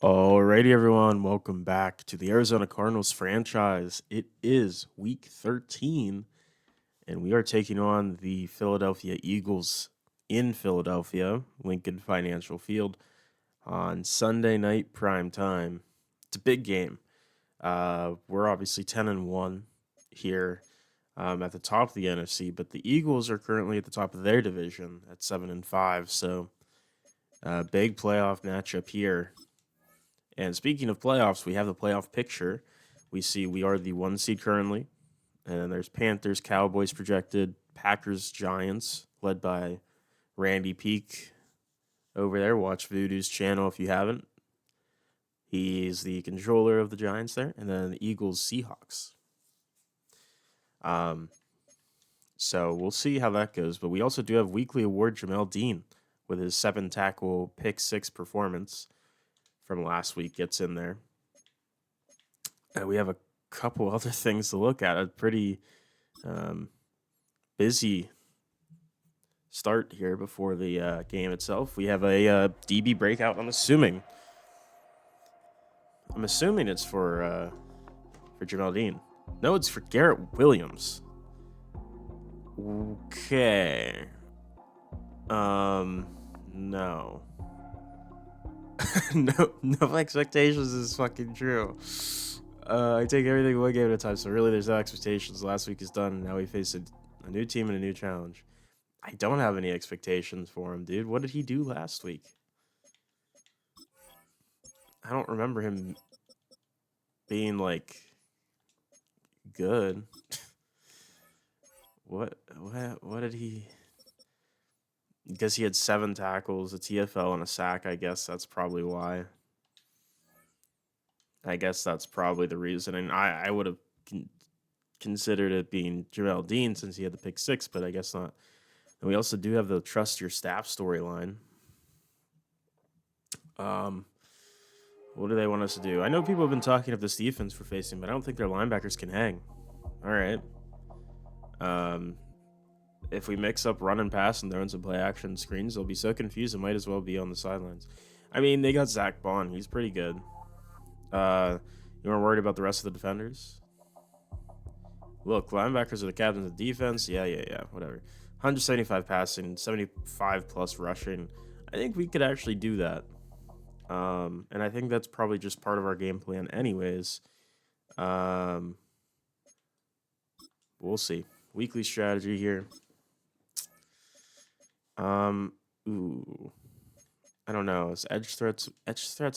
Alrighty, everyone, welcome back to the Arizona Cardinals franchise. It is week 13, and we are taking on the Philadelphia Eagles in Philadelphia, Lincoln Financial Field, on Sunday night prime time. It's a big game. We're obviously 10-1 here at the top of the NFC, but the Eagles are currently at the top of their division at 7-5, so big playoff matchup here. And speaking of playoffs, we have the playoff picture. We see we are the 1 seed currently, and then there's Panthers, Cowboys projected, Packers, Giants, led by Randy Peak over there. Watch Voodoo's channel if you haven't. He's the controller of the Giants there, and then the Eagles, Seahawks. Um, so we'll see how that goes. But we also do have weekly award Jamel Dean with his 7 tackle pick 6 performance from last week gets in there. And we have a couple other things to look at. A pretty busy start here before the game itself. We have a DB breakout. I'm assuming it's for Jamel Dean. No, it's for Garrett Williams. Okay. No. no expectations is fucking true. I take everything one game at a time, so really there's no expectations. Last week is done, and now we face a new team and a new challenge. I don't have any expectations for him, dude. What did he do last week? I don't remember him being like good. What did he? Because he had 7 tackles, a TFL, and a sack. I guess that's probably why. I guess that's probably the reason. And I would have considered it being Jamel Dean since he had the pick 6, but I guess not. And we also do have the trust your staff storyline. What do they want us to do? I know people have been talking of this defense we're facing, but I don't think their linebackers can hang. All right. If we mix up run and pass and throw in some play action screens, they'll be so confused it might as well be on the sidelines. I mean, they got Zach Bond. He's pretty good. You weren't worried about the rest of the defenders? Look, linebackers are the captains of defense. Yeah, whatever. 175 passing, 75 plus rushing. I think we could actually do that. And I think that's probably just part of our game plan anyways. We'll see. Weekly strategy here. Ooh. I don't know. Edge threats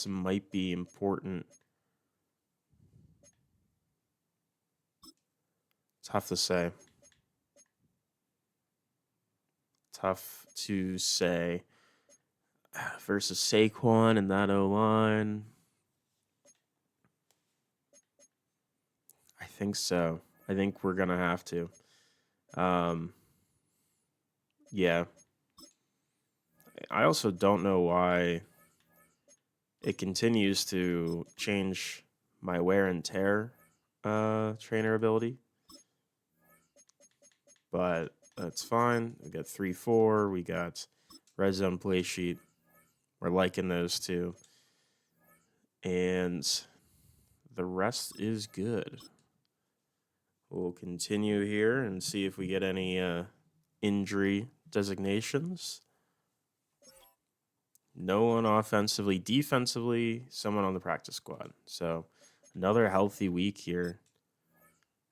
might be important. Tough to say. Versus Saquon and that O-line. I think so. I think we're going to have to. Yeah. I also don't know why it continues to change my wear and tear trainer ability. But that's fine. We got 3-4. We got red zone play sheet. We're liking those two. And the rest is good. We'll continue here and see if we get any injury designations. No one offensively. Defensively, someone on the practice squad. So another healthy week here.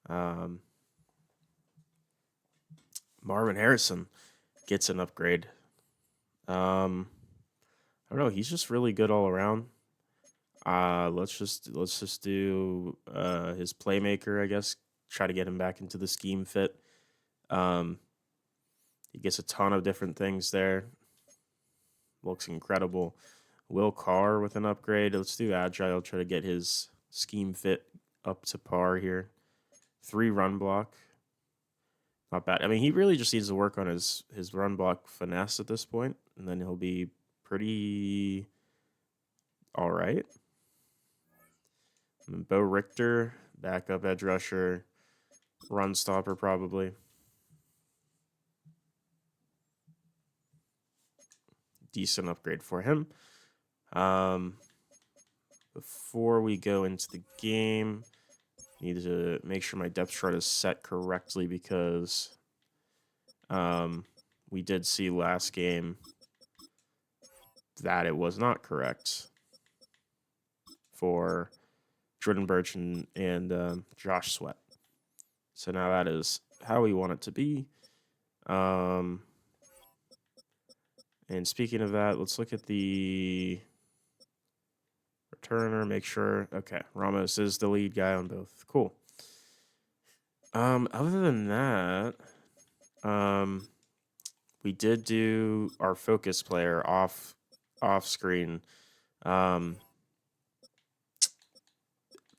Marvin Harrison gets an upgrade. I don't know. He's just really good all around. Let's just do his playmaker, I guess. Try to get him back into the scheme fit. He gets a ton of different things there. Looks incredible. Will Carr with an upgrade. Let's do agile. Try to get his scheme fit up to par here. 3 run block. Not bad. I mean, he really just needs to work on his run block finesse at this point, and then he'll be pretty all right. And Bo Richter, backup edge rusher, run stopper probably. Decent upgrade for him. Before we go into the game, I need to make sure my depth chart is set correctly because we did see last game that it was not correct for Jordan Birch and Josh Sweat. So now that is how we want it to be. And speaking of that, let's look at the returner, make sure. Okay, Ramos is the lead guy on both. Cool. Other than that, we did do our focus player off screen. But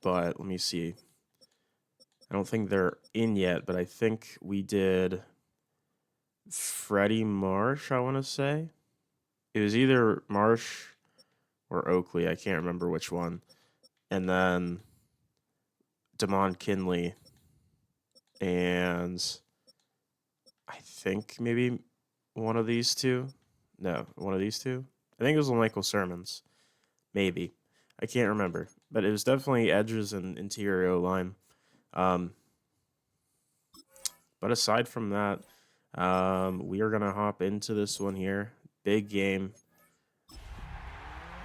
let me see. I don't think they're in yet, but I think we did Freddie Marsh, I want to say. It was either Marsh or Oakley. I can't remember which one. And then Damon Kinley. And I think maybe one of these two. No, one of these two. I think it was Michael Sermons. Maybe. I can't remember. But it was definitely edges and interior line. But aside from that, we are going to hop into this one here. Big game.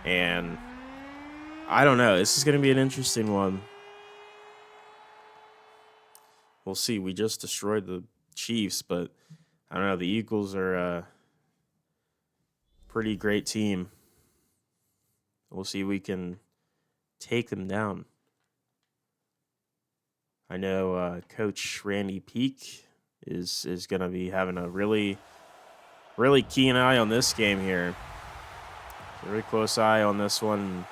And I don't know. This is going to be an interesting one. We'll see. We just destroyed the Chiefs, but I don't know. The Eagles are a pretty great team. We'll see if we can take them down. I know Coach Randy Peake is going to be having a really, really keen eye on this game here. Very close eye on this one.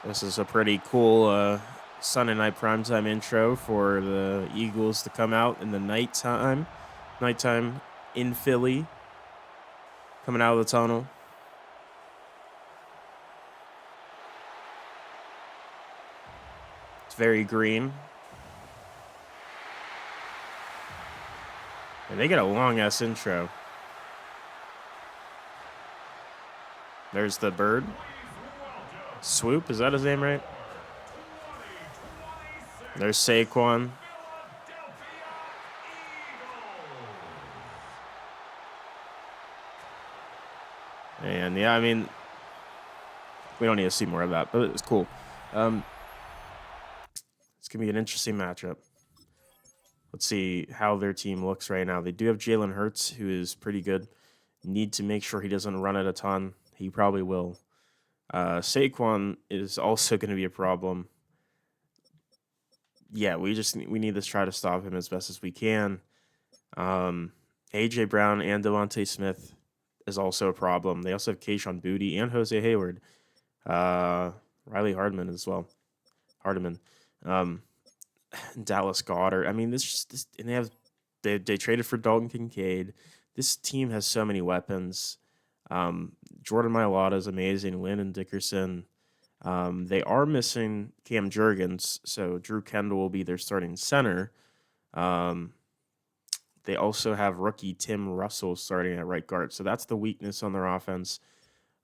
This is a pretty cool Sunday night primetime intro for the Eagles to come out in the nighttime in Philly, coming out of the tunnel. It's very green. And they get a long-ass intro. There's the bird. Swoop, is that his name right? There's Saquon. And yeah, I mean, we don't need to see more of that, but it's cool. It's going to be an interesting matchup. Let's see how their team looks right now. They do have Jalen Hurts, who is pretty good. Need to make sure he doesn't run it a ton. He probably will. Saquon is also going to be a problem. Yeah, we need to try to stop him as best as we can. A.J. Brown and Devontae Smith is also a problem. They also have Kayshon Boutte and Jose Hayward. Riley Hardman as well. Dallas Goedert. I mean, this and they traded for Dalton Kincaid. This team has so many weapons. Jordan Mailata is amazing. Landon Dickerson. They are missing Cam Jurgens, so Drew Kendall will be their starting center. They also have rookie Tim Russell starting at right guard, so that's the weakness on their offense.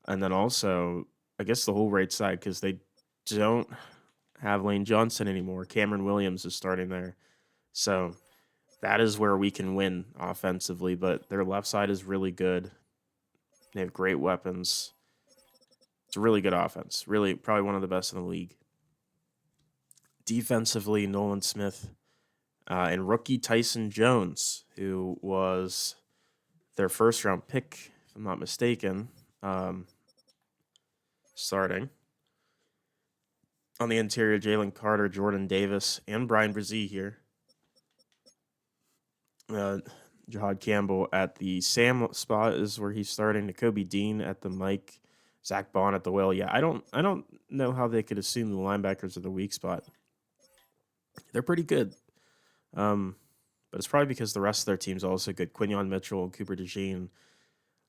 And then also, I guess the whole right side, because they don't have Lane Johnson anymore. Cameron Williams is starting there. So that is where we can win offensively, but their left side is really good. They have great weapons. It's a really good offense. Really, probably one of the best in the league. Defensively, Nolan Smith and rookie Tyson Jones, who was their first-round pick, if I'm not mistaken, starting. On the interior, Jalen Carter, Jordan Davis, and Brian Brzee here. Jahad Campbell at the Sam spot is where he's starting. Nakobe Dean at the Mike. Zach Bond at the will. Yeah, I don't know how they could assume the linebackers are the weak spot. They're pretty good. But it's probably because the rest of their team's also good. Quinyon Mitchell, Cooper DeJean,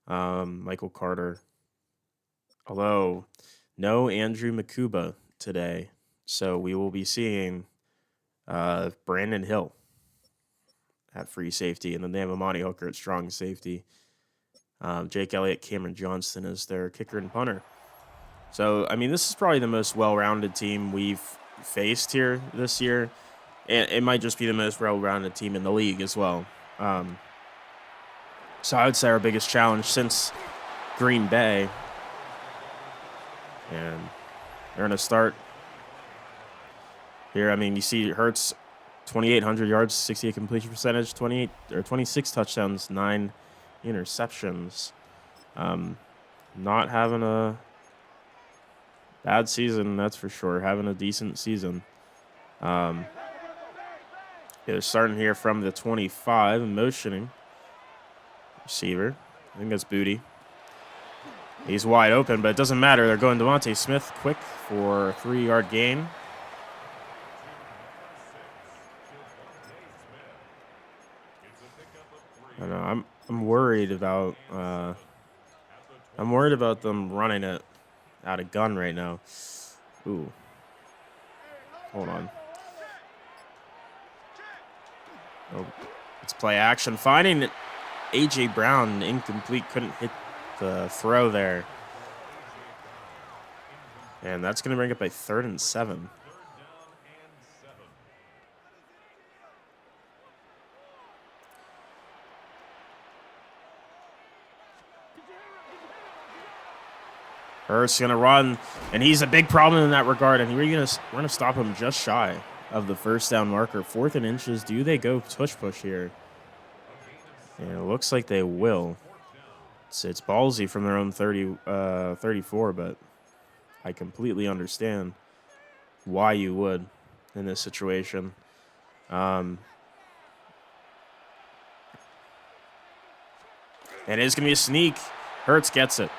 Michael Carter. Although, no Andrew Makuba today. So we will be seeing Brandon Hill at free safety. And then they have Amani Hooker at strong safety. Jake Elliott, Cameron Johnston is their kicker and punter. So, I mean, this is probably the most well-rounded team we've faced here this year. And it might just be the most well-rounded team in the league as well. So I would say our biggest challenge since Green Bay. And they're going to start here. I mean, you see Hurts, 2,800 yards, 68 completion percentage, 26 touchdowns, 9 interceptions. Not having a bad season, that's for sure. Having a decent season. They're starting here from the 25, motioning. Receiver. I think that's Booty. He's wide open, but it doesn't matter. They're going Devontae Smith quick for a 3-yard gain. I know, I'm worried about them running it out of gun right now. Ooh. Hold on. Oh, it's play action. Finding A.J. Brown, incomplete, couldn't hit the throw there. And that's going to bring it by 3rd and 7. Hurts going to run, and he's a big problem in that regard, and we're going to stop him just shy of the first down marker. 4th and inches. Do they go push here? And it looks like they will. It's ballsy from their own 34, but I completely understand why you would in this situation. And it is going to be a sneak. Hurts gets it.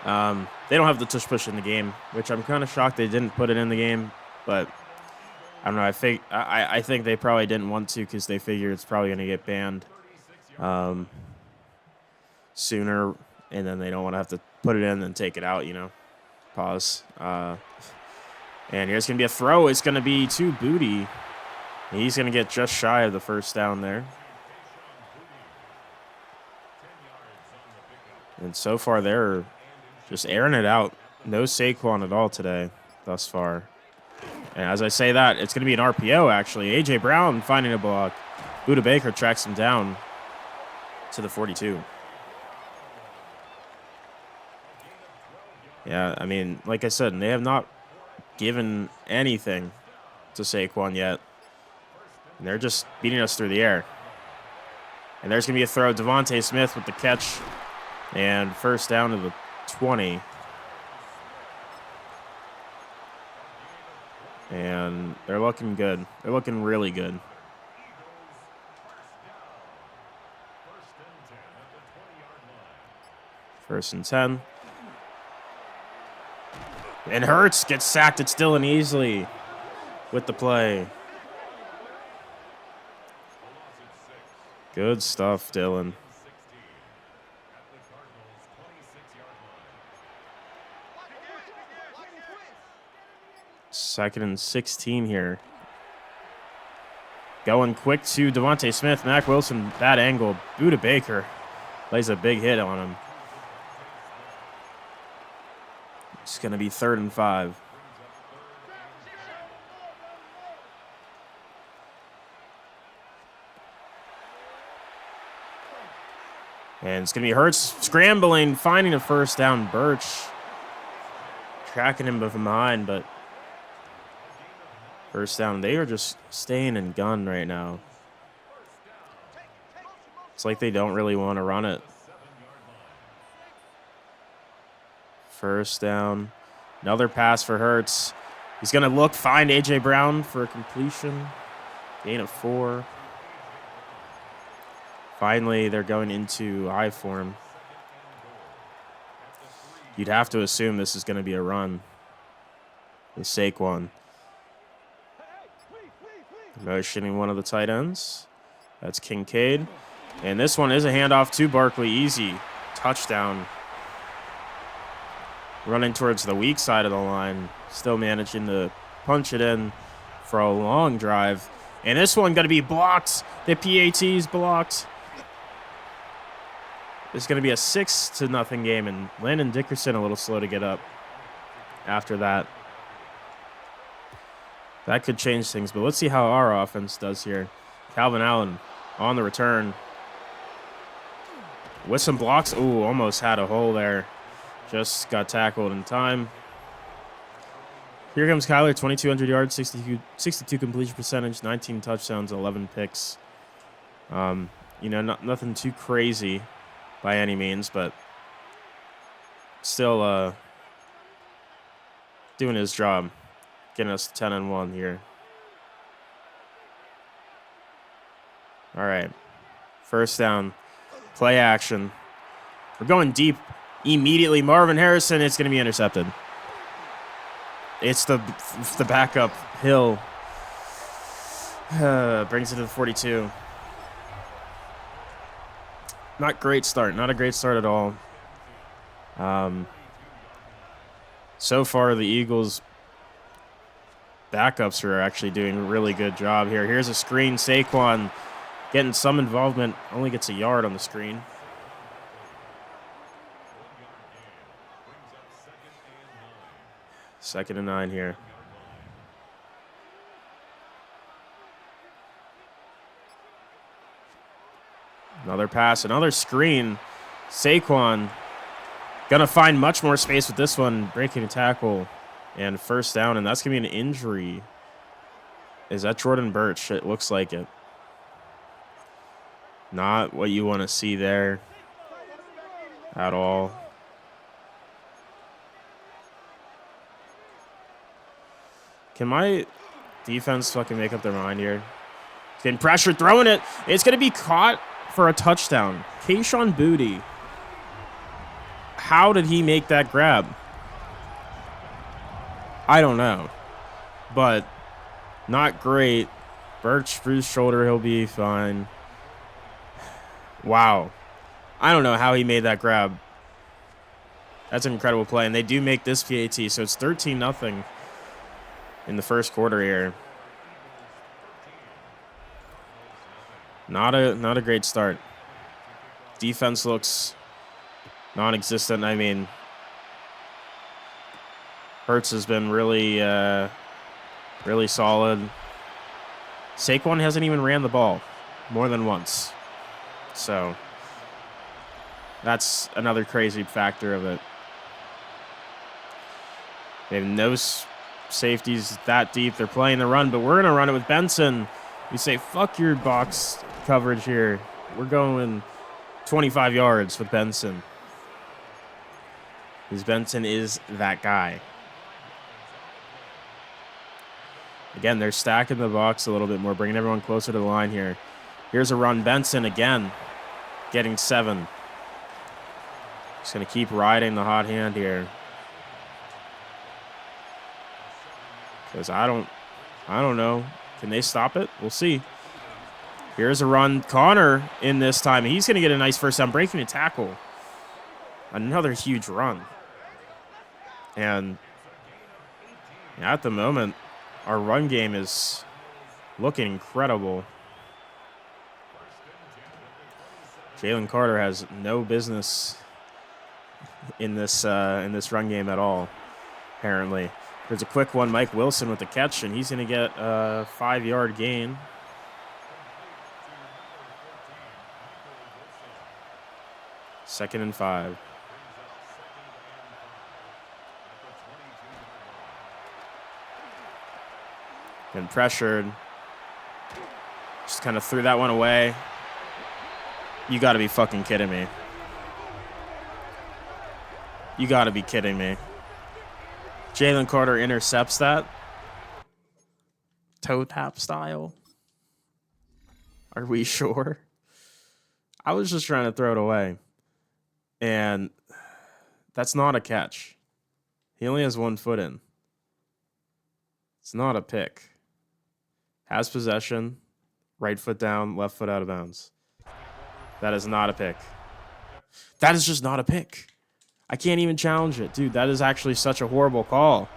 They don't have the tush push in the game, which I'm kind of shocked they didn't put it in the game, but I don't know. I think they probably didn't want to because they figure it's probably going to get banned sooner, and then they don't want to have to put it in and take it out, you know. Pause. And here's going to be a throw. It's going to be to Booty. He's going to get just shy of the first down there. And so far, they're just airing it out. No Saquon at all today thus far. And as I say that, it's going to be an RPO, actually. A.J. Brown finding a block. Budda Baker tracks him down to the 42. Yeah, I mean, like I said, they have not given anything to Saquon yet. And they're just beating us through the air. And there's going to be a throw. Devontae Smith with the catch. And first down to the 20. And they're looking good. They're looking really good. First and 10. And Hurts gets sacked. It's Dylan Easley with the play. Good stuff, Dylan. Second and 16 here. Going quick to Devontae Smith. Mack Wilson, bad angle. Budda Baker lays a big hit on him. It's going to be 3rd and 5. And it's going to be Hurts scrambling, finding a first down. Birch tracking him from behind, but first down. They are just staying in gun right now. It's like they don't really want to run it. First down. Another pass for Hurts. He's going to find A.J. Brown for a completion. Gain of 4. Finally, they're going into I form. You'd have to assume this is going to be a run with Saquon. Motioning one of the tight ends. That's Kincaid. And this one is a handoff to Barkley. Easy. Touchdown. Running towards the weak side of the line. Still managing to punch it in for a long drive. And this one going to be blocked. The PAT's blocked. It's going to be a 6-0 game. And Landon Dickerson a little slow to get up. after that. That could change things, but let's see how our offense does here. Calvin Allen on the return. With some blocks. Ooh, almost had a hole there. Just got tackled in time. Here comes Kyler, 2,200 yards, 62 completion percentage, 19 touchdowns, 11 picks. You know, nothing too crazy by any means, but still doing his job, getting us 10-1 here. All right, first down, play action. We're going deep immediately. Marvin Harrison, it's going to be intercepted. It's the backup, Hill. Brings it to the 42. Not great start. Not a great start at all. So far, the Eagles' backups are actually doing a really good job here. Here's a screen. Saquon getting some involvement. Only gets a yard on the screen. Second and 9 here. Another pass, another screen. Saquon gonna find much more space with this one, breaking a tackle and first down, and that's gonna be an injury. Is that Jordan Birch? It looks like it. Not what you want to see there at all. Can my defense fucking make up their mind here? Getting pressure, throwing it. It's going to be caught for a touchdown. Kayshon Boutte. How did he make that grab? I don't know. But not great. Birch bruised shoulder. He'll be fine. Wow. I don't know how he made that grab. That's an incredible play. And they do make this PAT. So it's 13-0 in the first quarter here. Not a great start. Defense looks non-existent. I mean, Hurts has been really solid. Saquon hasn't even ran the ball more than once. So that's another crazy factor of it. They have no safeties that deep. They're playing the run, but we're going to run it with Benson. We say, fuck your box coverage here. We're going 25 yards with Benson. Because Benson is that guy. Again, they're stacking the box a little bit more, bringing everyone closer to the line here. Here's a run. Benson again, getting 7. Just going to keep riding the hot hand here. Because I don't know. Can they stop it? We'll see. Here's a run. Connor in this time. He's going to get a nice first down, breaking a tackle. Another huge run. And at the moment, our run game is looking incredible. Jalen Carter has no business in this run game at all, apparently. There's a quick one. Mike Wilson with the catch, and he's going to get a 5-yard gain. Second and 5. Been pressured. Just kind of threw that one away. You got to be fucking kidding me. You got to be kidding me. Jalen Carter intercepts that. Toe tap style. Are we sure? I was just trying to throw it away. And that's not a catch. He only has 1 foot in. It's not a pick. Has possession. Right foot down, left foot out of bounds. That is not a pick. That is just not a pick. I can't even challenge it. Dude, that is actually such a horrible call.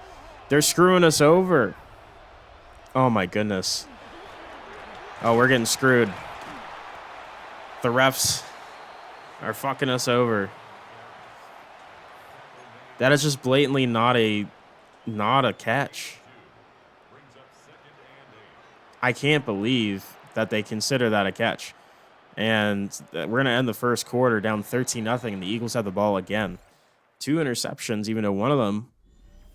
They're screwing us over. Oh, my goodness. Oh, we're getting screwed. The refs are fucking us over. That is just blatantly not a not a catch. I can't believe that they consider that a catch. And we're going to end the first quarter down 13-0, and the Eagles have the ball again. 2 interceptions, even though one of them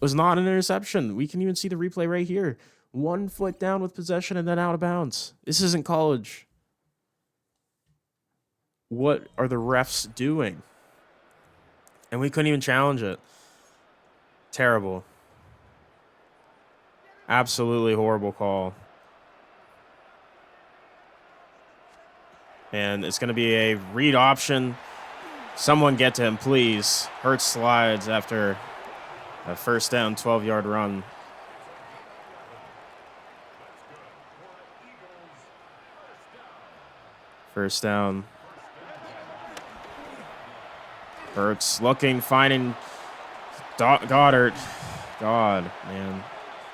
was not an interception. We can even see the replay right here. 1 foot down with possession and then out of bounds. This isn't college. What are the refs doing? And we couldn't even challenge it. Terrible. Absolutely horrible call. And it's going to be a read option. Someone get to him, please. Hurts slides after a first down, 12-yard run. First down. Hurts looking, finding Goddard. God, man.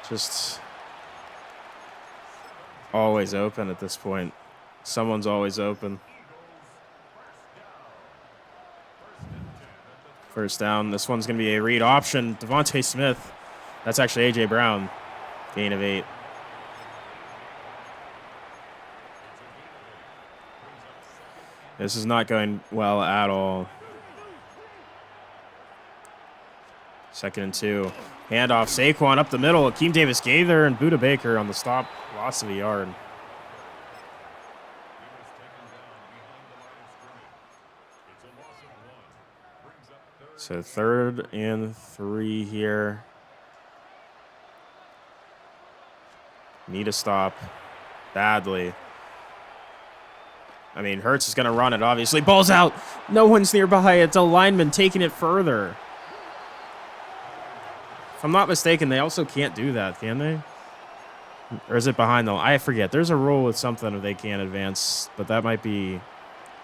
Just always open at this point. Someone's always open. First down. This one's going to be a read option. Devontae Smith. That's actually A.J. Brown. Gain of 8. This is not going well at all. 2nd and 2. Handoff. Saquon up the middle. Akeem Davis Gaither and Budda Baker on the stop. Loss of a yard. So 3rd and 3 here. Need a stop badly. I mean, Hurts is going to run it, obviously. Ball's out. No one's nearby. It's a lineman taking it further. If I'm not mistaken, they also can't do that, can they? Or is it behind the line? I forget. There's a rule with something if they can't advance, but that might be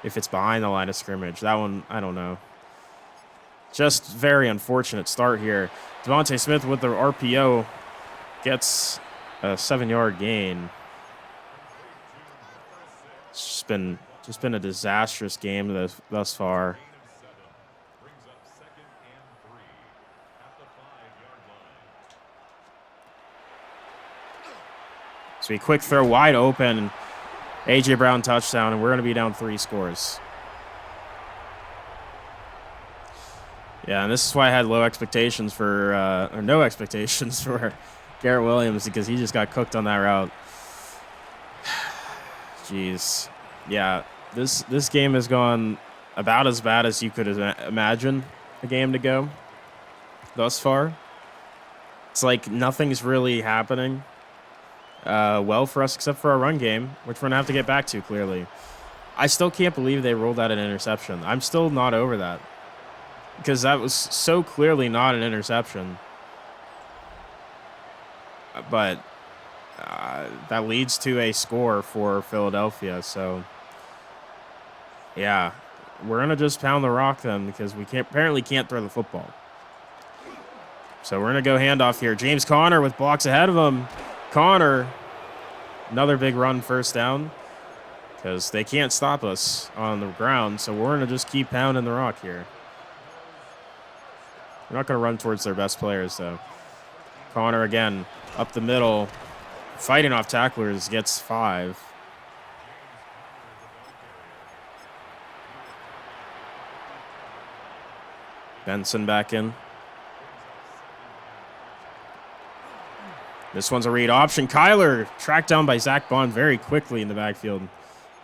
if it's behind the line of scrimmage. That one, I don't know. Just very unfortunate start here. Devontae Smith with the RPO gets a 7-yard gain. It's just been a disastrous game thus far. So a quick throw wide open. A.J. Brown touchdown, and we're going to be down 3 scores. Yeah, and this is why I had low expectations for, or no expectations for Garrett Williams, because he just got cooked on that route. Jeez. Yeah, this game has gone about as bad as you could imagine a game to go thus far. It's like nothing's really happening well for us except for our run game, which we're going to have to get back to, clearly. I still can't believe they rolled out an interception. I'm still not over that, because that was so clearly not an interception. But that leads to a score for Philadelphia. So, yeah, we're going to just pound the rock then, because we apparently can't throw the football. So we're going to go handoff here. James Conner with blocks ahead of him. Conner, another big run, first down, because they can't stop us on the ground. So we're going to just keep pounding the rock here. We're not going to run towards their best players, though. Conner again, up the middle, fighting off tacklers, gets 5. Benson back in. This one's a read option. Kyler tracked down by Zach Bond very quickly in the backfield.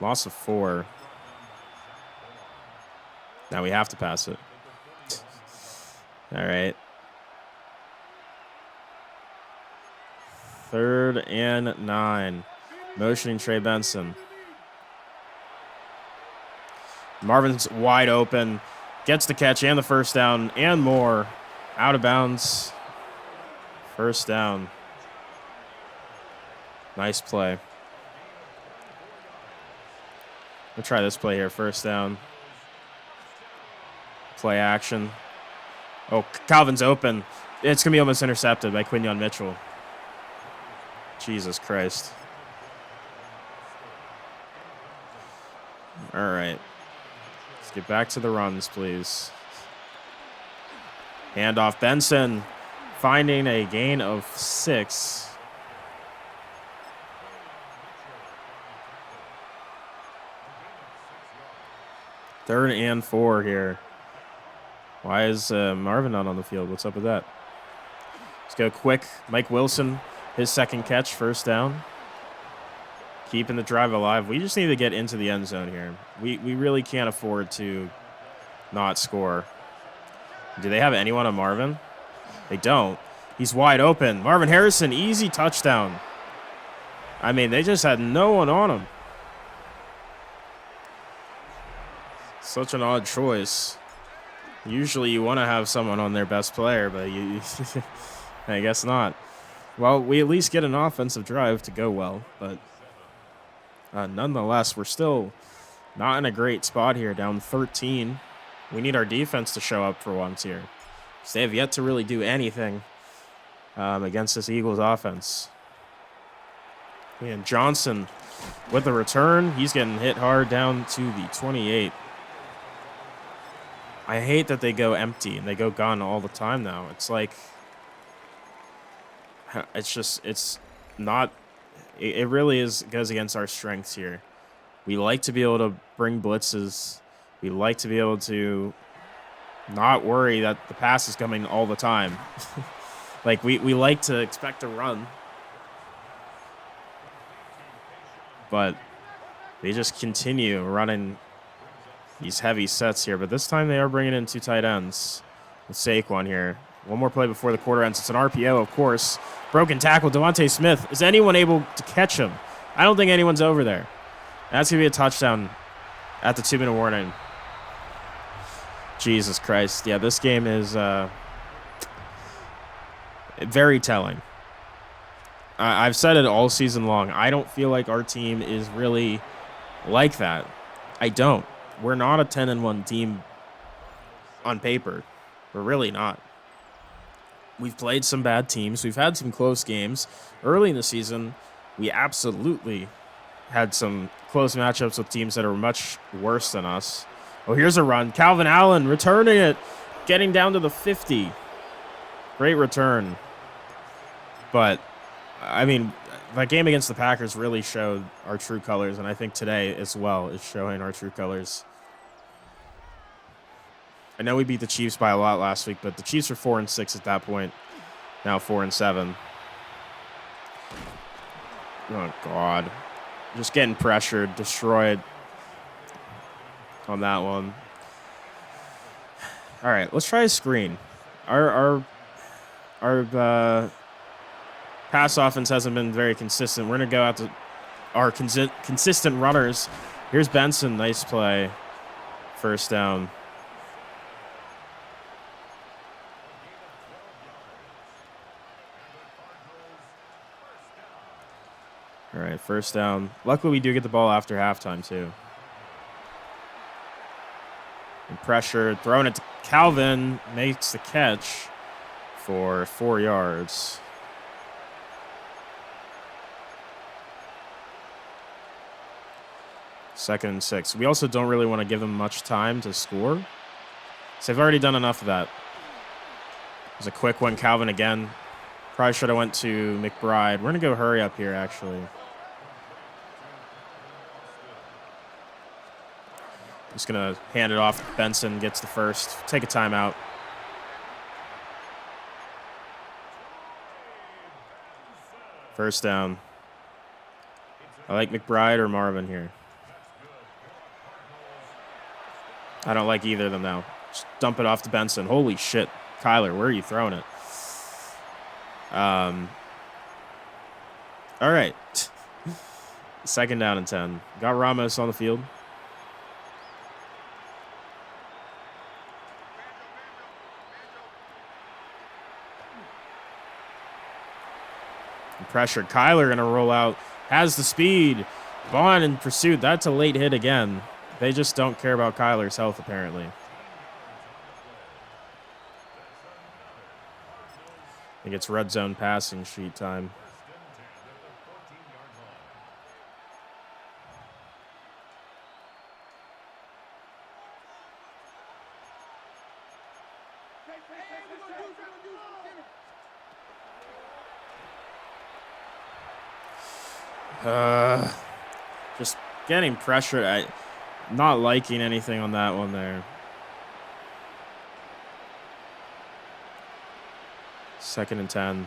Loss of 4. Now we have to pass it. All right. 3rd and 9. Motioning Trey Benson. Marvin's wide open. Gets the catch and the first down and more. Out of bounds. First down. Nice play. We'll try this play here. First down. Play action. Oh, Calvin's open. It's going to be almost intercepted by Quinyon Mitchell. Jesus Christ. All right. Let's get back to the runs, please. Handoff. Benson finding a gain of 6. Third and 4 here. Why is Marvin not on the field? What's up with that? Let's go quick. Mike Wilson, his second catch, first down. Keeping the drive alive. We just need to get into the end zone here. We really can't afford to not score. Do they have anyone on Marvin? They don't. He's wide open. Marvin Harrison, easy touchdown. I mean, they just had no one on him. Such an odd choice. Usually you want to have someone on their best player, but I guess not. Well, we at least get an offensive drive to go well, but nonetheless, we're still not in a great spot here, down 13. We need our defense to show up for once here, because they have yet to really do anything against this Eagles offense. And Johnson with the return. He's getting hit hard down to the 28. I hate that they go empty and they go gun all the time now. It's like, it's not, it really goes against our strengths here. We like to be able to bring blitzes. We like to be able to not worry that the pass is coming all the time. Like, we like to expect a run. But they just continue running these heavy sets here. But this time they are bringing in 2 tight ends with Saquon here. One more play before the quarter ends. It's an RPO, of course. Broken tackle, Devontae Smith. Is anyone able to catch him? I don't think anyone's over there. That's going to be a touchdown at the 2-minute warning. Jesus Christ. Yeah, this game is very telling. I've said it all season long. I don't feel like our team is really like that. I don't. We're not a 10-1 team on paper. We're really not. We've played some bad teams. We've had some close games. Early in the season, we absolutely had some close matchups with teams that are much worse than us. Oh, here's a run. Calvin Allen returning it, getting down to the 50. Great return. But, I mean, that game against the Packers really showed our true colors, and I think today as well is showing our true colors. I know we beat the Chiefs by a lot last week, but the Chiefs were 4-6 at that point. Now 4-7. Oh, God. Just getting pressured, destroyed on that one. All right, let's try a screen. Our pass offense hasn't been very consistent. We're going to go out to our consistent runners. Here's Benson. Nice play. First down. All right, first down. Luckily, we do get the ball after halftime, too. And pressure, throwing it to Calvin, makes the catch for 4 yards. Second and 6. We also don't really want to give them much time to score, so they've already done enough of that. There's a quick one, Calvin again. Probably should have went to McBride. We're going to go hurry up here, actually. Just going to hand it off. Benson gets the first. Take a timeout. First down. I like McBride or Marvin here. I don't like either of them now. Just dump it off to Benson. Holy shit. Kyler, where are you throwing it? All right. Second down and 10. Got Ramos on the field. Pressured. Kyler going to roll out. Has the speed. Vaughn in pursuit. That's a late hit again. They just don't care about Kyler's health, apparently. I think it's red zone passing sheet time. Just getting pressure. I'm not liking anything on that one there. 2nd and 10.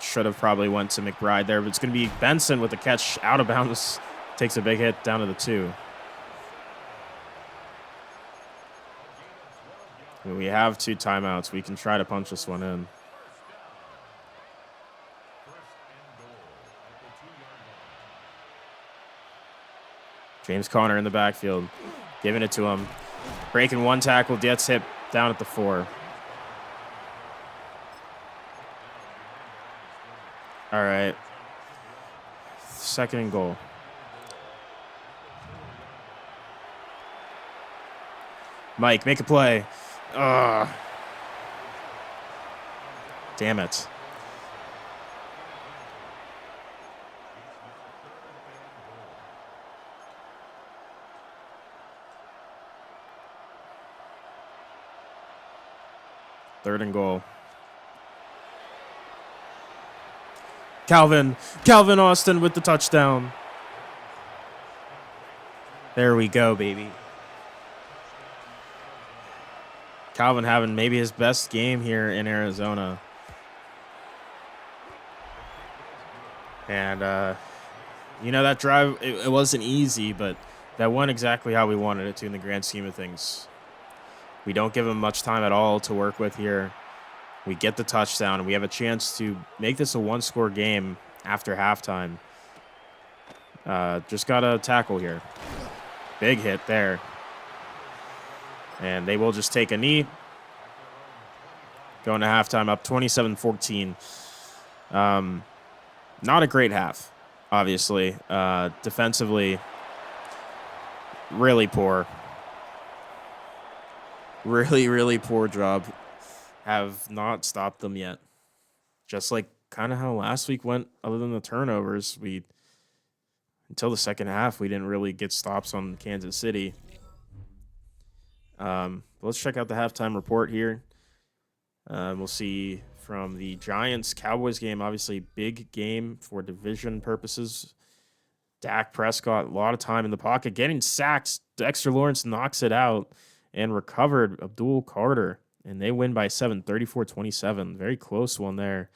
Should have probably went to McBride there, but it's going to be Benson with the catch out of bounds. Takes a big hit down to the 2. We have 2 timeouts. We can try to punch this one in. James Conner in the backfield, giving it to him. Breaking 1 tackle, gets hit down at the 4. All right. 2nd and goal. Mike, make a play. Ugh. Damn it. Third and goal. Calvin Austin with the touchdown. There we go, baby. Calvin having maybe his best game here in Arizona. And, that drive, it wasn't easy, but that went exactly how we wanted it to in the grand scheme of things. We don't give him much time at all to work with here. We get the touchdown, and we have a chance to make this a 1-score game after halftime. Just got a tackle here. Big hit there. And they will just take a knee. Going to halftime up 27-14. Not a great half, obviously. Defensively, really poor. Really, really poor job. Have not stopped them yet. Just like kind of how last week went, other than the turnovers, until the second half, we didn't really get stops on Kansas City. Let's check out the halftime report here. We'll see from the Giants-Cowboys game, obviously big game for division purposes. Dak Prescott, a lot of time in the pocket, getting sacked. Dexter Lawrence knocks it out and recovered Abdul Carter. And they win by 7, 34-27. Very close one there.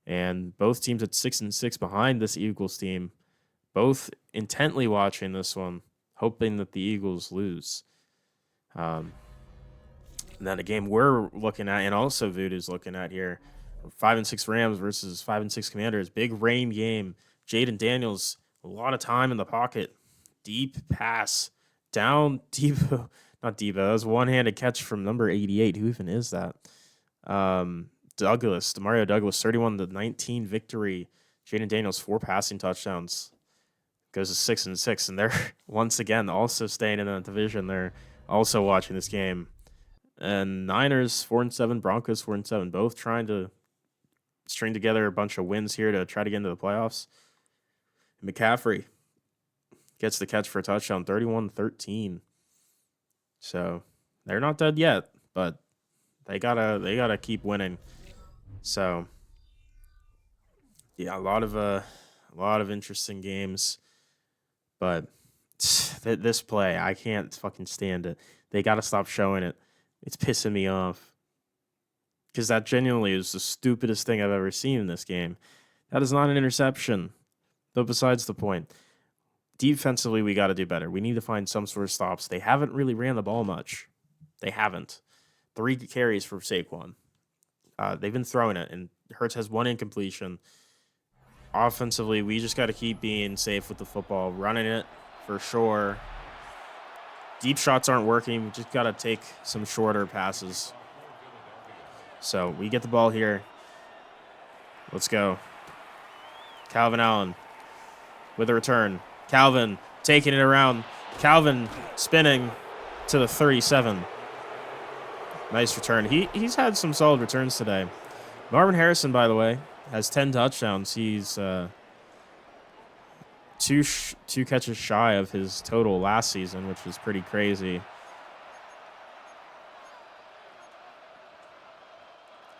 And both teams at 6-6 behind this Eagles team. Both intently watching this one, hoping that the Eagles lose. And then a game we're looking at, and also Voodoo's looking at here, 5-6 Rams versus 5-6 Commanders. Big rain game. Jaden Daniels, a lot of time in the pocket. Deep pass. Down Debo. Not Debo. That was a one-handed catch from number 88. Who even is that? Douglas. Demario Douglas, 31-19 victory. Jaden Daniels, 4 passing touchdowns. Goes to 6-6. And they're, once again, also staying in the division. They're also watching this game. And Niners, 4-7. Broncos, 4-7. Both trying to string together a bunch of wins here to try to get into the playoffs. McCaffrey gets the catch for a touchdown, 31-13. So they're not dead yet, but they gotta keep winning. So yeah, a lot of interesting games, but this play, I can't fucking stand it. They gotta stop showing it. It's pissing me off because that genuinely is the stupidest thing I've ever seen in this game. That is not an interception, but besides the point. Defensively, we got to do better. We need to find some sort of stops. They haven't really ran the ball much. They haven't. 3 carries for Saquon. They've been throwing it, and Hurts has 1 incompletion. Offensively, we just got to keep being safe with the football, running it for sure. Deep shots aren't working. We just got to take some shorter passes. So we get the ball here. Let's go. Calvin Allen with a return. Calvin taking it around. Calvin spinning to the 37. Nice return. He's had some solid returns today. Marvin Harrison, by the way, has 10 touchdowns. He's two catches shy of his total last season, which was pretty crazy.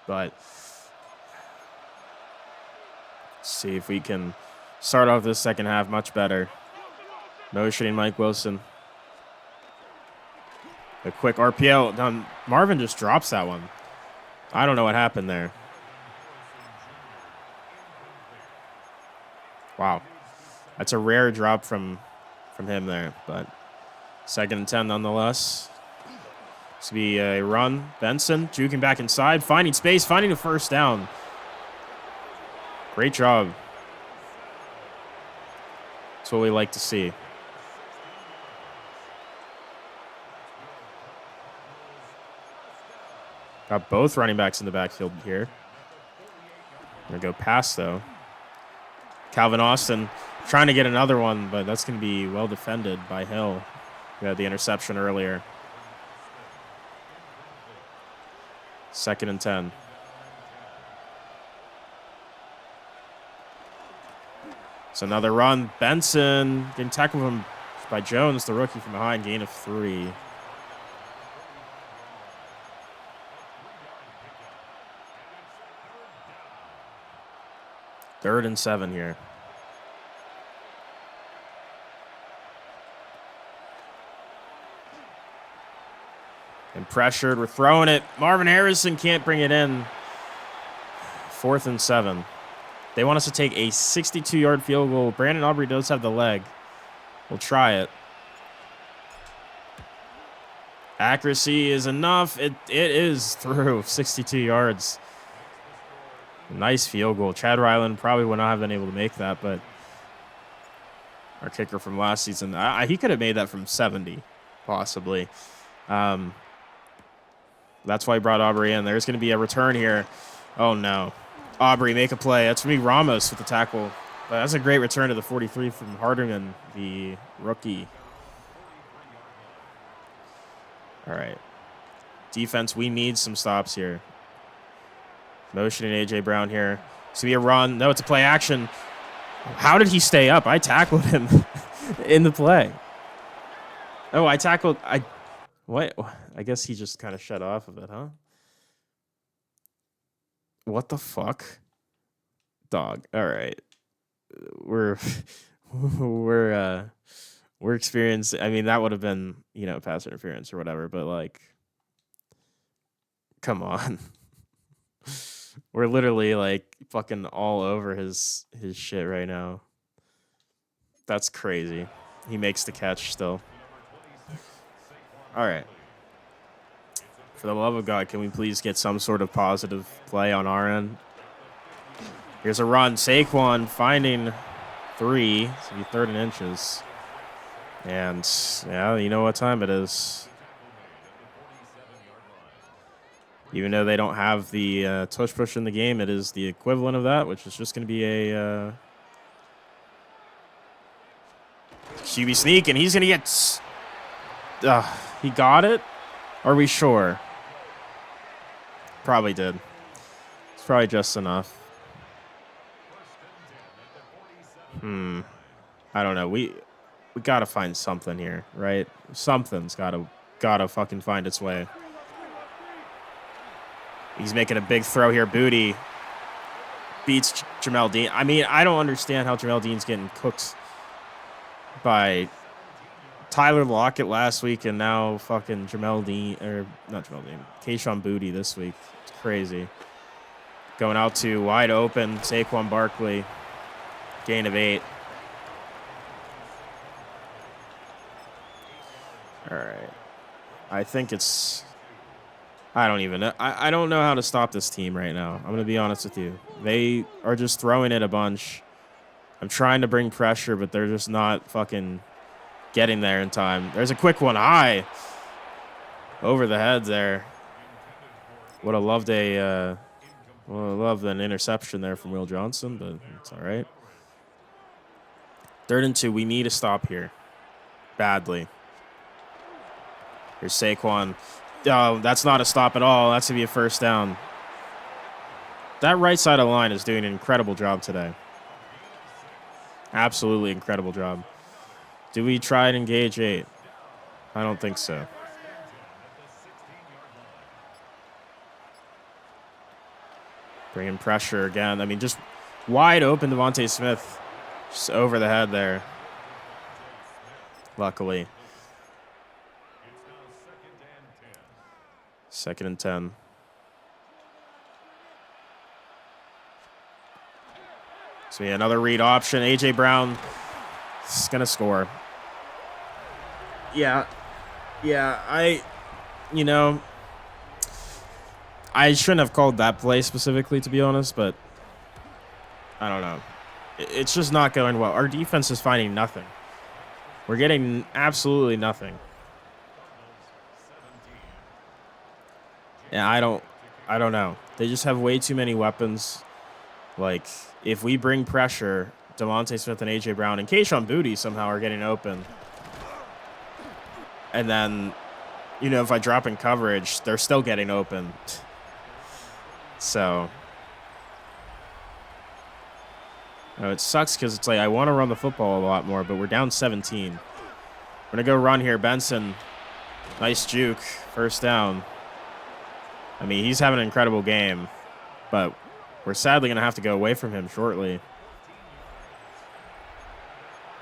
But See if we can start off this second half much better. Motioning Mike Wilson. A quick RPO. Now, Marvin just drops that one. I don't know what happened there. Wow. That's a rare drop from him there, but 2nd and 10 nonetheless. This will be a run. Benson juking back inside, finding space, finding a first down. Great job. That's what we like to see. Got both running backs in the backfield here. Gonna go pass though. Calvin Austin trying to get another one, but that's going to be well defended by Hill. We had the interception earlier. 2nd and 10. It's another run. Benson getting tackled by Jones, the rookie from behind, gain of 3. Third and 7 here. And pressured. We're throwing it. Marvin Harrison can't bring it in. 4th and 7. They want us to take a 62-yard field goal. Brandon Aubrey does have the leg. We'll try it. Accuracy is enough. It is through 62 yards. Nice field goal. Chad Ryland probably would not have been able to make that, but our kicker from last season, he could have made that from 70, possibly. That's why he brought Aubrey in. There's going to be a return here. Oh, no. Aubrey, make a play. That's going to be Ramos with the tackle. But that's a great return to the 43 from Hardiman, the rookie. All right. Defense, we need some stops here. Motioning A.J. Brown here. It's going to be a run. No, it's a play action. How did he stay up? I tackled him in the play. Oh, I tackled. What? I guess he just kind of shut off of it, huh? What the fuck? Dog. All right. We're experiencing. I mean, that would have been, pass interference or whatever, but like, come on. We're literally like fucking all over his shit right now. That's crazy. He makes the catch still. All right. For the love of God, can we please get some sort of positive play on our end? Here's a run. Saquon finding 3. It's going to be 3rd and inches. And, yeah, you know what time it is. Even though they don't have the tush push in the game, it is the equivalent of that, which is just going to be a QB sneak, and he's going to get... he got it? Are we sure? Probably did. It's probably just enough. I don't know. We got to find something here, right? Something's got to fucking find its way. He's making a big throw here. Booty beats Jamel Dean. I mean, I don't understand how Jamel Dean's getting cooked by Tyler Lockett last week and now fucking Kayshawn Booty this week. It's crazy. Going out to wide open Saquon Barkley. Gain of 8. All right. I think it's... I don't even know. I don't know how to stop this team right now. I'm going to be honest with you. They are just throwing it a bunch. I'm trying to bring pressure, but they're just not fucking getting there in time. There's a quick one high. Over the head there. Would have loved an interception there from Will Johnson, but it's all right. 3rd and 2. We need a stop here. Badly. Here's Saquon. Oh, that's not a stop at all. That's going to be a first down. That right side of the line is doing an incredible job today. Absolutely incredible job. Do we try and engage 8? I don't think so. Bringing pressure again. I mean, just Wide open Devontae Smith. Just over the head there. Luckily. 2nd and 10. So yeah, another read option. A.J. Brown is going to score. Yeah. Yeah, I shouldn't have called that play specifically, to be honest, but I don't know. It's just not going well. Our defense is finding nothing. We're getting absolutely nothing. Yeah, I don't know. They just have way too many weapons. Like, if we bring pressure, Devontae Smith and A.J. Brown and Kayshon Boutte somehow are getting open. And then, if I drop in coverage, they're still getting open. So, it sucks because it's like I want to run the football a lot more, but we're down 17. We're going to go run here. Benson, nice juke, 1st down. I mean, he's having an incredible game, but we're sadly going to have to go away from him shortly.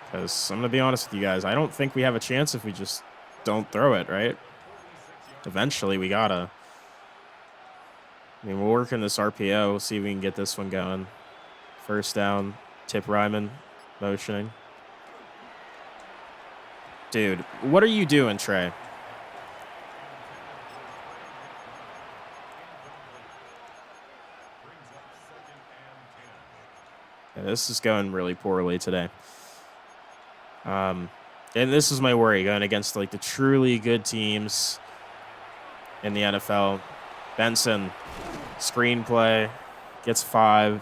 Because I'm going to be honest with you guys, I don't think we have a chance if we just don't throw it, right? Eventually, we got to. I mean, we'll work in this RPO. We'll see if we can get this one going. 1st down. Tip Ryman motioning. Dude, what are you doing, Trey? Yeah, this is going really poorly today. And this is my worry going against like the truly good teams in the NFL. Benson, screenplay, gets 5.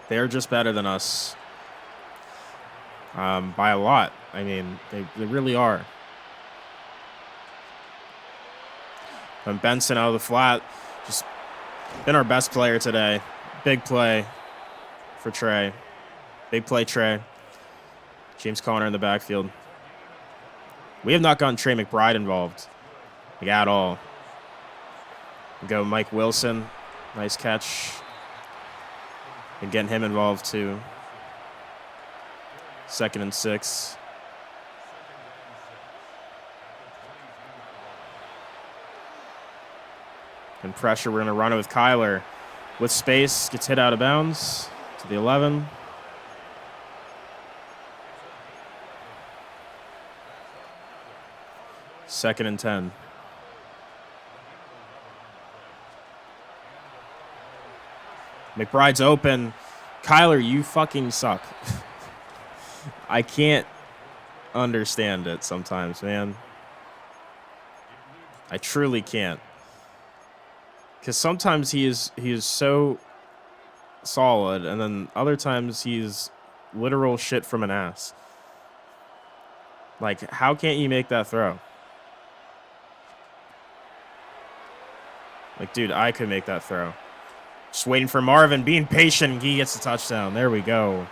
They're just better than us by a lot. I mean, they really are. And Benson out of the flat, just been our best player today. Big play for Trey. Big play, Trey. James Conner in the backfield. We have not gotten Trey McBride involved, like, at all. Go Mike Wilson. Nice catch. And getting him involved too. 2nd and 6. And pressure, we're going to run it with Kyler. With space, gets hit out of bounds to the 11. Second and 10. McBride's open. Kyler, you fucking suck. I can't understand it sometimes, man. I truly can't. Because sometimes he is so solid, and then other times he's literal shit from an ass. Like, how can't you make that throw? Like, dude, I could make that throw. Just waiting for Marvin, being patient. He gets the touchdown. There we go.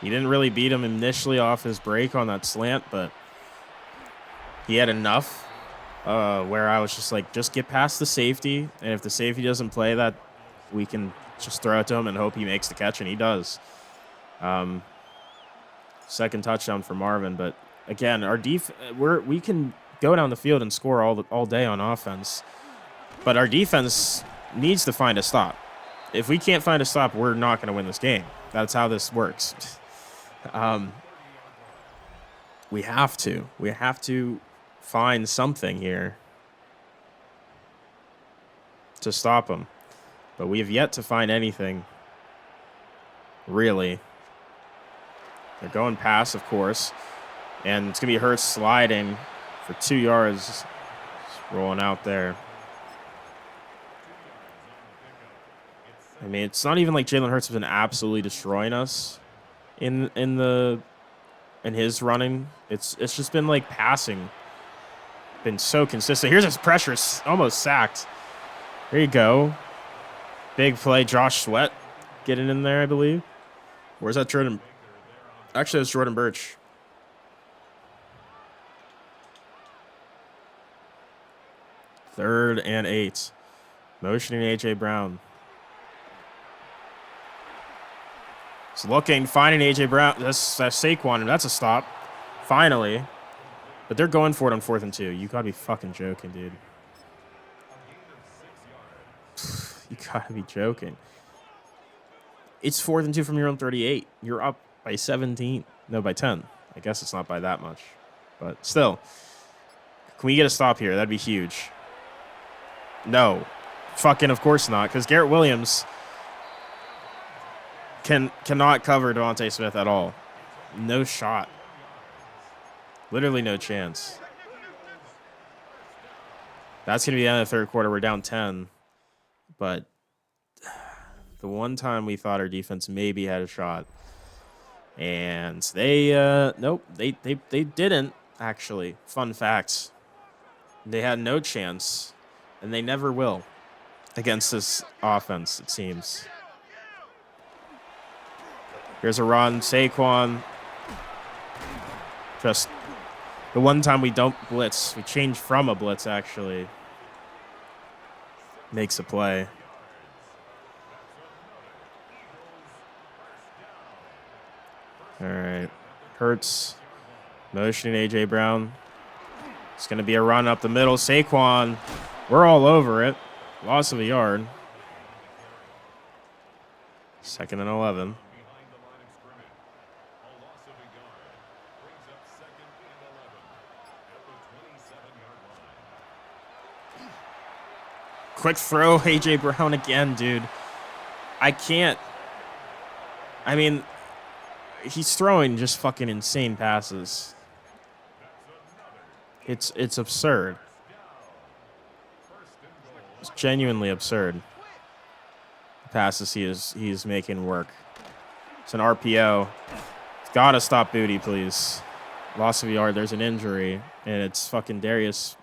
He didn't really beat him initially off his break on that slant, but he had enough where I was just like, just get past the safety. And if the safety doesn't play that, we can just throw it to him and hope he makes the catch, and he does. 2nd touchdown for Marvin. But again, our we can go down the field and score all day on offense. But our defense needs to find a stop. If we can't find a stop, we're not going to win this game. That's how this works. We have to. We have to find something here to stop them. But we have yet to find anything, really. They're going pass, of course. And it's going to be Hurts sliding for 2 yards. Just rolling out there. I mean, it's not even like Jalen Hurts has been absolutely destroying us in his running. It's just been like passing. Been so consistent. Here's his pressure. Almost sacked. There you go. Big play. Josh Sweat getting in there, I believe. Where's that Jordan? Actually, it's Jordan Birch. 3rd and 8. Motioning A.J. Brown. He's looking, finding A.J. Brown. That's Saquon, and that's a stop. Finally. But they're going for it on 4th and 2. You gotta be fucking joking, dude. You gotta be joking. It's 4th and 2 from your own 38. You're up by 17. No, by 10. I guess it's not by that much. But still. Can we get a stop here? That'd be huge. No. Fucking of course not. Because Garrett Williams cannot cover Devontae Smith at all. No shot. Literally no chance. That's going to be the end of the 3rd quarter. We're down 10. But the one time we thought our defense maybe had a shot. And they, nope, they didn't, actually. Fun fact. They had no chance. And they never will against this offense, it seems. Here's a run. Saquon. Just the one time we don't blitz. We change from a blitz, actually. Makes a play. All right. Hurts. Motioning A.J. Brown. It's going to be a run up the middle. Saquon. We're all over it. Loss of a yard. 2nd and 11. Quick throw, A.J. Brown again, dude. I can't. I mean, he's throwing just fucking insane passes. It's absurd. It's genuinely absurd. The passes he is making work. It's an RPO. It's gotta stop Booty, please. Loss of a yard. There's an injury, and it's fucking Darius.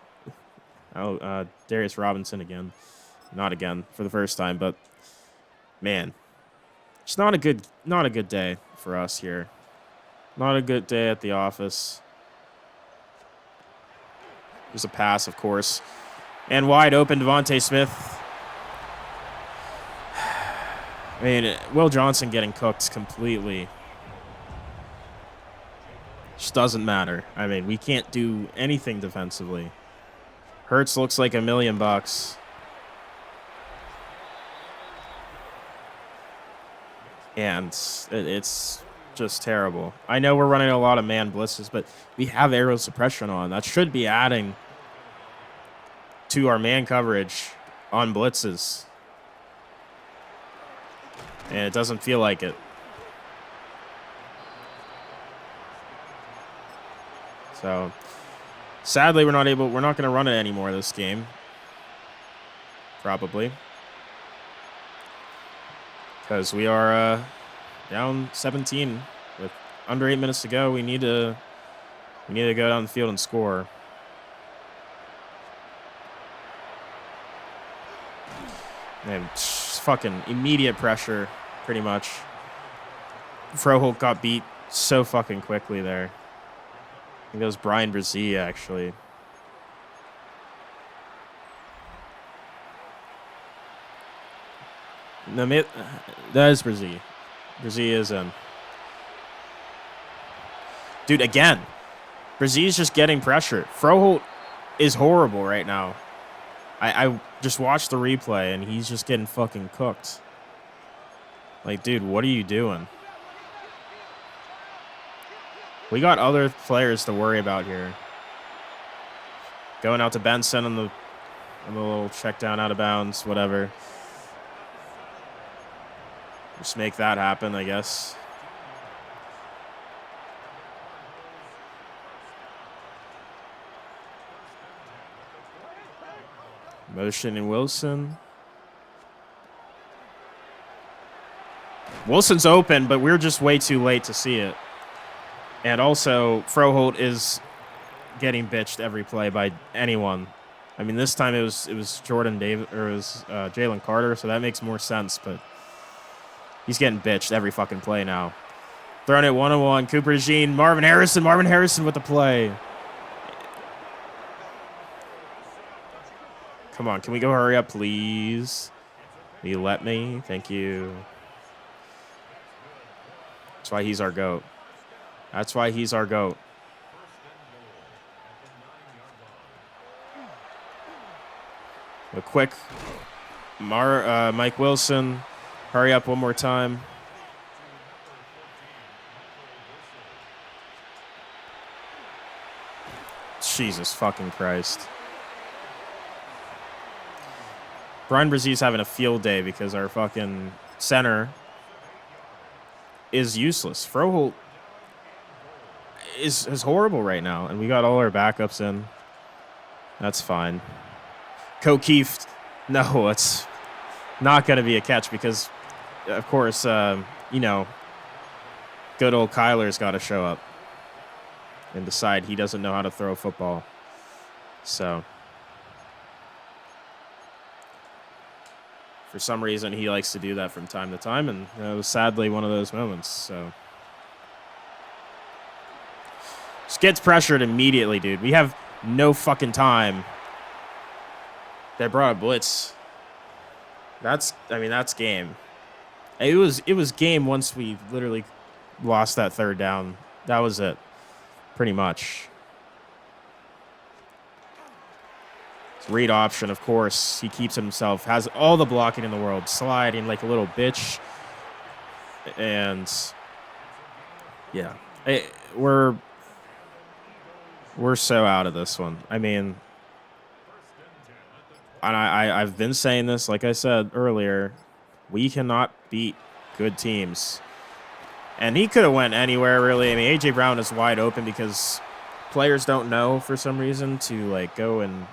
Darius Robinson again. Not again for the first time, but man, it's not a good day for us here. Not a good day at the office. There's a pass, of course. And wide open, Devontae Smith. I mean, Will Johnson getting cooked completely. Just doesn't matter. I mean, we can't do anything defensively. Hurts looks like $1 million. And it's just terrible. I know we're running a lot of man blitzes, but we have aerial suppression on. That should be adding to our man coverage on blitzes. And it doesn't feel like it. So, sadly, we're not going to run it anymore this game. Probably. Because we are down 17 with under 8 minutes to go. We need to go down the field and score. And fucking immediate pressure, pretty much. Froholt got beat so fucking quickly there. I think that was Brian Brzee, actually. No, that is Brzee. Brzee is in. Dude, again. Brzee's just getting pressure. Froholt is horrible right now. I just watched the replay, and he's just getting fucking cooked. Like, dude, what are you doing? We got other players to worry about here. Going out to Benson on the little check down out of bounds, whatever. Just make that happen, I guess. Motion and Wilson. Wilson's open, but we're just way too late to see it. And also, Froholt is getting bitched every play by anyone. I mean, this time it was Jordan Davis, or it was Jalen Carter, so that makes more sense. But he's getting bitched every fucking play now. Throwing it one-on-one. Cooper Jean, Marvin Harrison. Marvin Harrison with the play. Come on, can we go hurry up, please? Will you let me? Thank you. That's why he's our GOAT. That's why he's our GOAT. A quick Mike Wilson. Hurry up one more time. Jesus fucking Christ. Brian Brzez's having a field day because our fucking center is useless. Froholt is horrible right now, and we got all our backups in. That's fine. O'Keefe, no, it's not going to be a catch because, of course, you know, good old Kyler's got to show up and decide he doesn't know how to throw a football. So, for some reason, he likes to do that from time to time, and it was sadly one of those moments. So, just gets pressured immediately, dude. We have no fucking time. They brought a blitz. That's game. It was game once we literally lost that third down. That was it, pretty much. Read option, of course. He keeps himself, has all the blocking in the world, sliding like a little bitch. And yeah, we're so out of this one. I mean, and I've been saying this, like I said earlier, we cannot beat good teams. And he could have went anywhere, really. I mean, A.J. Brown is wide open because players don't know for some reason to, like, go and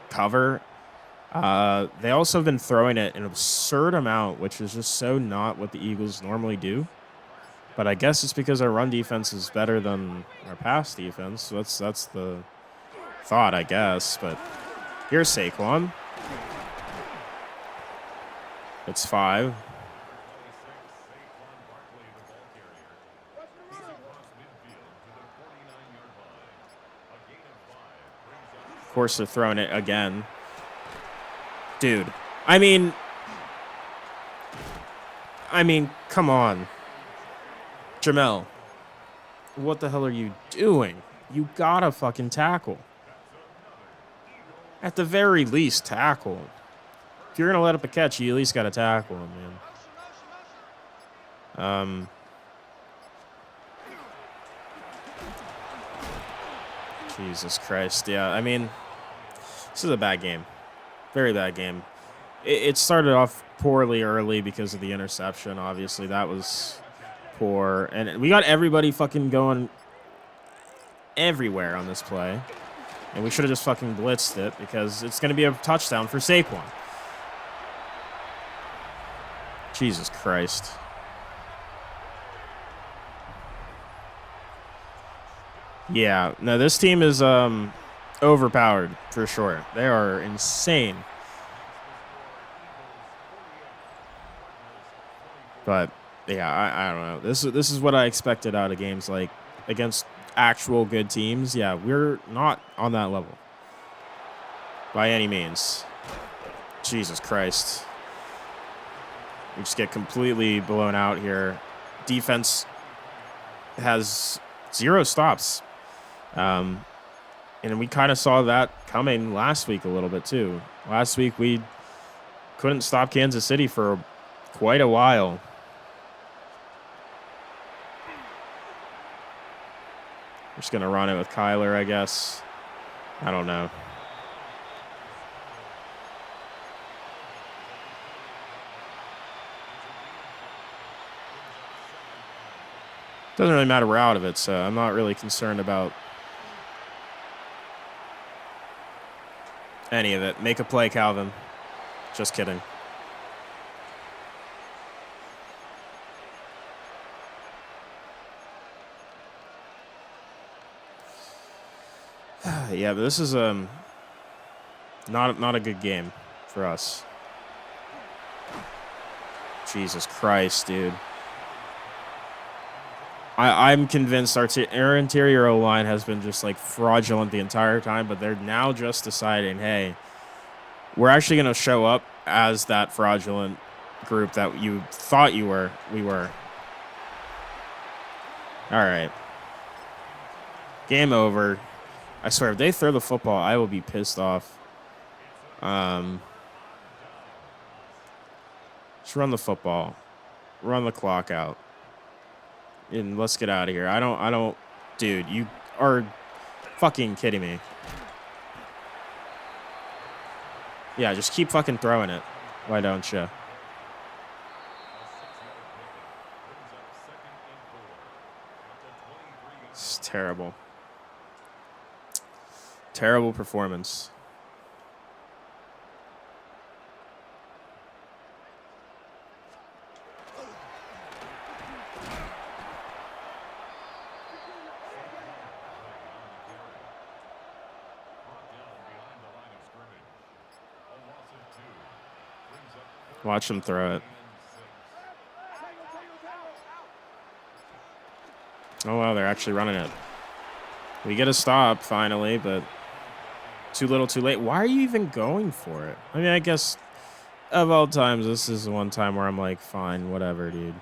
cover. They also have been throwing it an absurd amount, which is just so not what the Eagles normally do. But I guess it's because our run defense is better than our pass defense. So that's the thought, I guess. But here's Saquon. It's 5. Of course, they're throwing it again. Dude, I mean, come on. Jamel, what the hell are you doing? You gotta fucking tackle. At the very least, tackle. If you're gonna let up a catch, you at least gotta tackle him, man. Jesus Christ, yeah. I mean, this is a bad game. Very bad game. It started off poorly early because of the interception, obviously. That was poor. And we got everybody fucking going everywhere on this play. And we should have just fucking blitzed it because it's going to be a touchdown for Saquon. Jesus Christ. Yeah, no, this team is overpowered for sure. They are insane. But yeah, I don't know. This is what I expected out of games like against actual good teams. Yeah, we're not on that level by any means. Jesus Christ. We just get completely blown out here. Defense has 0 stops. And we kind of saw that coming last week a little bit too. Last week we couldn't stop Kansas City for quite a while. We're just going to run it with Kyler, I guess. I don't know. Doesn't really matter. We're out of it, so I'm not really concerned about any of it. Make a play, Calvin. Just kidding. Yeah, but this is not a good game for us. Jesus Christ, dude. I'm convinced our interior O-line has been just like fraudulent the entire time, but they're now just deciding, hey, We're actually going to show up as that fraudulent group that you thought we were. All right. Game over. I swear, if they throw the football, I will be pissed off. Just run the football. Run the clock out. And let's get out of here. I don't... Dude, you are fucking kidding me. Yeah, just keep fucking throwing it. Why don't you? It's terrible. Terrible performance. Watch them throw it. Oh, wow, they're actually running it. We get a stop, finally, but too little, too late. Why are you even going for it? I mean, I guess of all times, this is the one time where I'm like, fine, whatever, dude.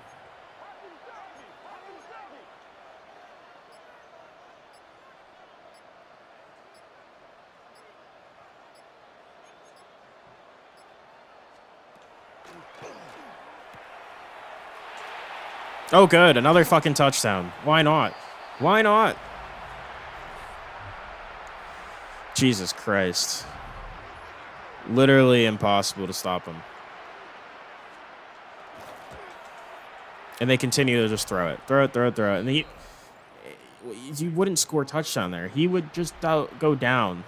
Oh, good. Another fucking touchdown. Why not? Why not? Jesus Christ. Literally impossible to stop him. And they continue to just throw it. Throw it, throw it, throw it. And he wouldn't score a touchdown there. He would just go down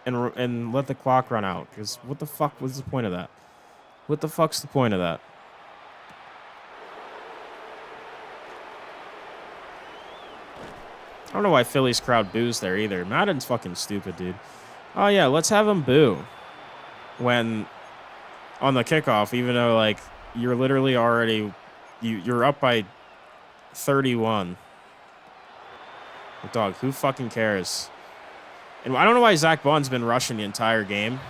and let the clock run out. Because what the fuck was the point of that? What the fuck's the point of that? I don't know why Philly's crowd boos there either. Madden's fucking stupid, dude. Oh, yeah, let's have him boo when on the kickoff, even though, like, you're literally already... You're up by 31. Dog, who fucking cares? And I don't know why Zach Bond's been rushing the entire game.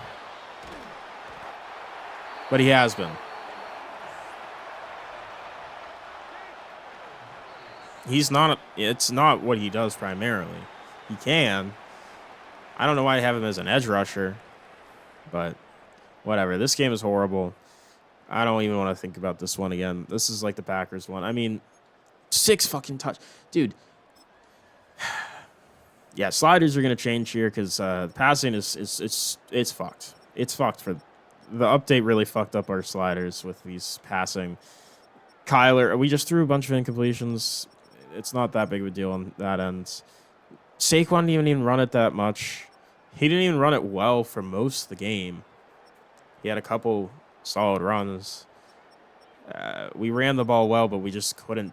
But he has been. He's not... It's not what he does primarily. He can. I don't know why I have him as an edge rusher. But whatever. This game is horrible. I don't even want to think about this one again. This is like the Packers one. I mean, 6 fucking touch... Dude. Yeah, sliders are going to change here because passing it's fucked. It's fucked. For the update really fucked up our sliders with these passing. Kyler, we just threw a bunch of incompletions. It's not that big of a deal on that end. Saquon didn't even run it that much. He didn't even run it well for most of the game. He had a couple solid runs. We ran the ball well, but we just couldn't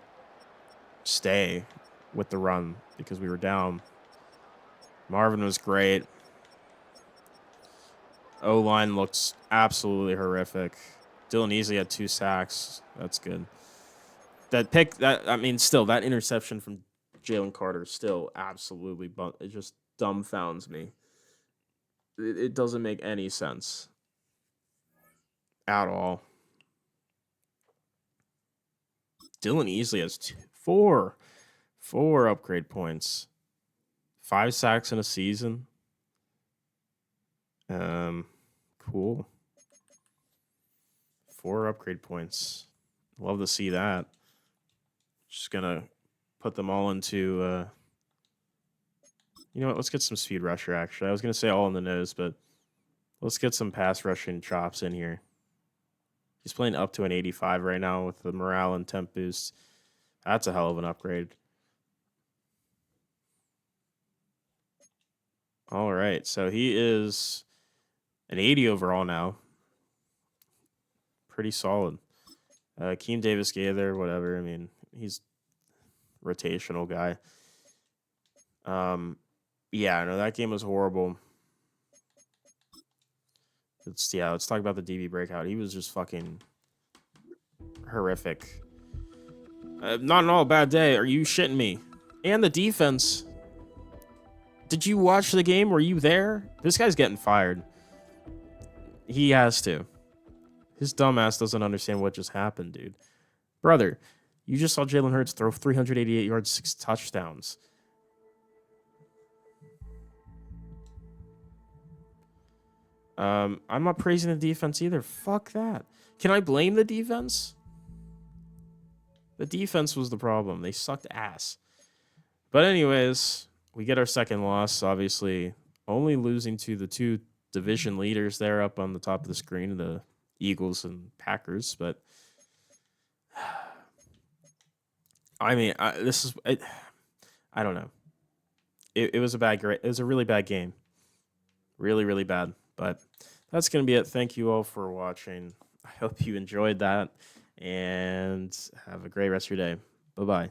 stay with the run because we were down. Marvin was great. O-line looks absolutely horrific. Dylan Easley had 2 sacks. That's good. That pick, still, that interception from Jalen Carter still absolutely, it just dumbfounds me. It doesn't make any sense at all. Dylan Easley has 4 upgrade points. 5 sacks in a season. Cool. 4 upgrade points. Love to see that. Just gonna put them all into you know what, let's get some speed rusher actually. I was gonna say all in the nose, but let's get some pass rushing chops in here. He's playing up to an 85 right now with the morale and temp boost. That's a hell of an upgrade. All right, so he is an 80 overall now. Pretty solid. Keem Davis-Gaither, whatever. I mean, he's rotational guy. Yeah, no, that game was horrible. Let's talk about the DB breakout. He was just fucking horrific. Not an all bad day. Are you shitting me? And the defense. Did you watch the game? Were you there? This guy's getting fired. He has to. His dumbass doesn't understand what just happened, dude. Brother, you just saw Jalen Hurts throw 388 yards, 6 touchdowns. I'm not praising the defense either. Fuck that. Can I blame the defense? The defense was the problem. They sucked ass. But anyways, we get our second loss, obviously only losing to the two division leaders there up on the top of the screen, the Eagles and Packers. But I mean, I don't know. It was it was a really bad game. Really, really bad. But that's going to be it. Thank you all for watching. I hope you enjoyed that and have a great rest of your day. Bye-bye.